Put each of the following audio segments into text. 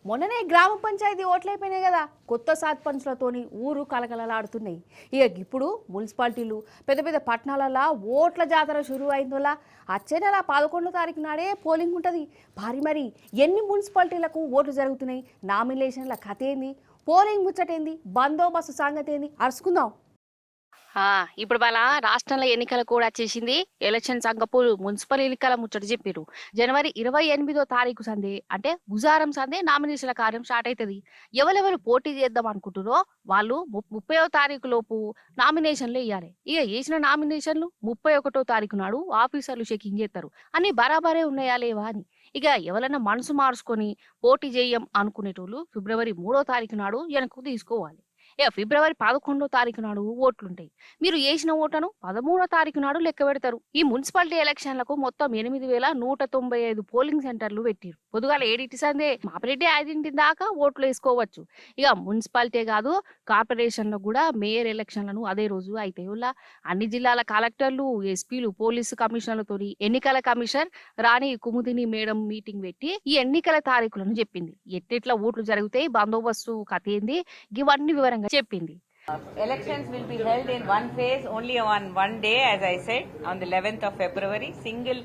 మొన్ననే గ్రామ పంచాయతీ ఓట్లయిపోయినాయి కదా, కొత్త సర్పంచ్లతోని ఊరు కలకలలాడుతున్నాయి. ఇక ఇప్పుడు మున్సిపాలిటీలు పెద్ద పెద్ద పట్టణాలలో ఓట్ల జాతర షురు అయిందోలా. వచ్చే నెల 11వ తారీఖు నాడే పోలింగ్ ఉంటుంది. మరి ఎన్ని మున్సిపాలిటీలకు ఓట్లు జరుగుతున్నాయి, నామినేషన్ల కథ ఏంది, పోలింగ్ ముచ్చటేంది, బందోబస్తు సంగతి ఏంది అరుచుకుందాం. ఇప్పుడు వాళ్ళ రాష్ట్రంలో ఎన్నికలు కూడా వచ్చేసింది. ఎలక్షన్ సంగపూర్ మున్సిపల్ ఎన్నికల ముచ్చట చెప్పారు. జనవరి 28వ తారీఖు సందే అంటే బుజారం సందే నామినేషన్ల కార్యం స్టార్ట్ అవుతుంది. ఎవరెవరు పోటీ చేద్దాం అనుకుంటున్నారో వాళ్ళు 30వ తారీఖు లోపు నామినేషన్లు వేయాలి. ఇక వేసిన నామినేషన్లు 31వ తారీఖు నాడు ఆఫీసర్లు చెకింగ్ చేస్తారు. అన్ని బరాబరే ఉన్నాయా లేవా అని. ఇక ఎవరైనా మనసు మార్చుకొని పోటీ చేయం అనుకునేటోళ్ళు ఫిబ్రవరి 3వ తారీఖు నాడు వెనక్కు తీసుకోవాలి. ఫిబ్రవరి 11వ తారీఖు నాడు ఓట్లుంటాయి. మీరు వేసిన ఓట్లను 13వ తారీఖు నాడు లెక్క పెడతారు. ఈ మున్సిపాలిటీ ఎలక్షన్లకు మొత్తం 8,195 పోలింగ్ సెంటర్లు పెట్టారు. పొద్దుగాల 7 సందే మాపిరెడ్డి 5 దాకా ఓట్లు వేసుకోవచ్చు. ఇక మున్సిపాలిటీ కాదు, కార్పొరేషన్లో కూడా మేయర్ ఎలక్షన్లను అదే రోజు అయితే అన్ని జిల్లాల కలెక్టర్లు, ఎస్పీలు, పోలీసు కమిషనర్లతో ఎన్నికల కమిషనర్ రాణి కుముదిని మేడం మీటింగ్ పెట్టి ఈ ఎన్నికల తారీఖులను చెప్పింది. ఎట్లా ఓట్లు జరుగుతాయి, బందోబస్తు కథ ఏంది, ఇవన్నీ వివరంగా చెప్పింది. Elections will be held in one phase only on one day, as I said, on the 11th of February. Single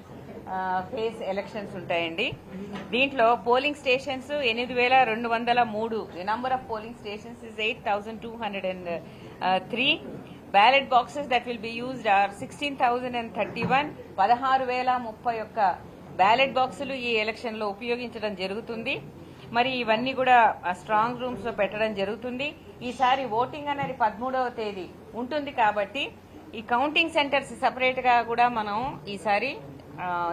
phase elections ఉంటాయండి. దీంట్లో polling stations 8,203. The number of polling stations is 8,203. Ballot boxes that will be used are 16,031. 16,031 ballot బాక్సులు ఈ election లో ఉపయోగించడం జరుగుతుంది. మరి ఇవన్నీ కూడా స్ట్రాంగ్ రూమ్స్ లో పెట్టడం జరుగుతుంది. ఈసారి ఓటింగ్ అనేది 13వ తేదీ ఉంటుంది కాబట్టి ఈ కౌంటింగ్ సెంటర్స్ సెపరేట్ గా కూడా మనం ఈసారి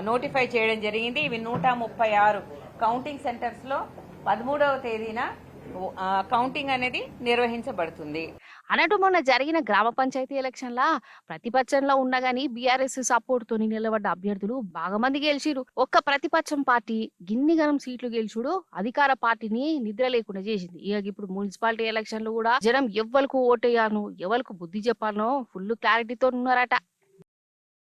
నోటిఫై చేయడం జరిగింది. ఇవి 136 కౌంటింగ్ సెంటర్స్ లో 13వ తేదీన కౌంటింగ్ అనేది నిర్వహించబడుతుంది. అన్నట్టు మొన్న జరిగిన గ్రామ పంచాయతీ ఎలక్షన్ల ప్రతిపక్షంలో ఉన్నా గానీ బీఆర్ఎస్ సపోర్ట్ తోని నిలబడ్డ అభ్యర్థులు బాగా మంది గెలిచిరు. ఒక్క ప్రతిపక్షం పార్టీ గిన్నిగనం సీట్లు గెలిచుడు అధికార పార్టీని నిద్ర లేకుండా చేసింది. ఇక ఇప్పుడు మున్సిపాలిటీ ఎలక్షన్లు కూడా జనం ఎవ్వరికి ఓటేయాలను, ఎవరికి బుద్ధి చెప్పాలనో ఫుల్ క్లారిటీతో ఉన్నారట.